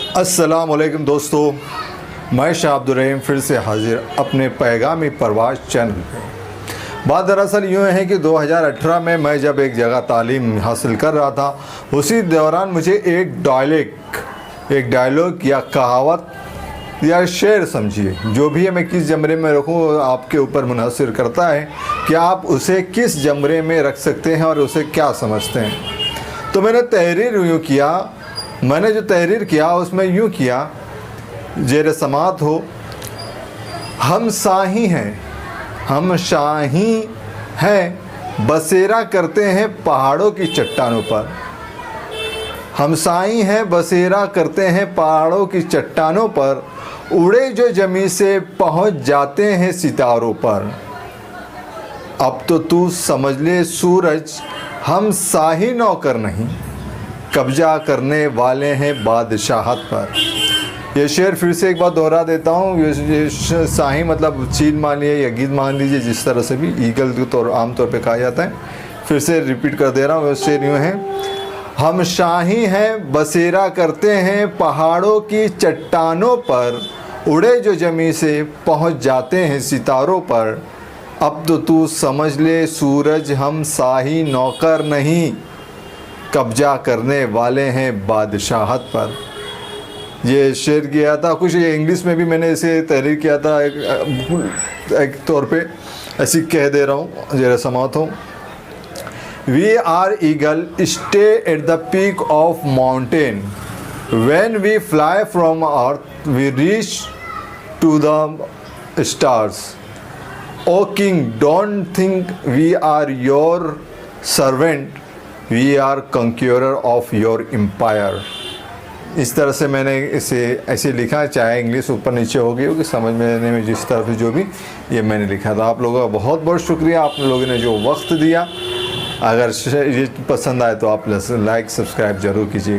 अस्सलाम वालेकुम दोस्तों, मैं शाह अब्दुल रहीम फिर से हाजिर अपने पैगामी परवाज़ चैनल पे। बात दरअसल यूँ है कि 2018 में मैं जब एक जगह तालीम हासिल कर रहा था, उसी दौरान मुझे एक डायलॉग या कहावत या शेर समझिए, जो भी है मैं किस जमरे में रखूँ आपके ऊपर मुनहसर करता है कि आप उसे किस जमरे में रख सकते हैं और उसे क्या समझते हैं। तो मैंने जो तहरीर किया उसमें यूँ किया, ज़ेर समात हो, हम शाही हैं बसेरा करते हैं पहाड़ों की चट्टानों पर। हम साई हैं बसेरा करते हैं पहाड़ों की चट्टानों पर, उड़े जो जमी से पहुंच जाते हैं सितारों पर। अब तो तू समझ ले सूरज, हम शाही नौकर नहीं, कब्जा करने वाले हैं बादशाहत पर। ये शेर फिर से एक बार दोहरा देता हूँ। ये शाही मतलब चील मान लीजिए या गीत मान लीजिए, जिस तरह से भी ईगल तो आमतौर पे कहा जाता है। फिर से रिपीट कर दे रहा हूँ। शेर यूँ है, हम शाही हैं बसेरा करते हैं पहाड़ों की चट्टानों पर, उड़े जो जमी से पहुँच जाते हैं सितारों पर। अब तो तू समझ ले सूरज, हम शाही नौकर नहीं, कब्जा करने वाले हैं बादशाहत पर। ये शेर किया था, कुछ ये इंग्लिश में भी मैंने इसे तहरीर किया था। एक तौर पे ऐसी कह दे रहा हूँ, ज़रा समात हो। We are eagle stay at the peak of mountain, when we fly from earth we reach to the stars. O king don't think we are your servant, we are conqueror of your empire. इस तरह से मैंने इसे ऐसे लिखा, चाहे English ऊपर नीचे हो गई हो कि समझ में में जिस तरह से जो भी ये मैंने लिखा था। आप लोगों का बहुत बहुत शुक्रिया, आप लोगों ने जो वक्त दिया। अगर ये पसंद आए तो आप लाइक सब्सक्राइब ज़रूर कीजिएगा।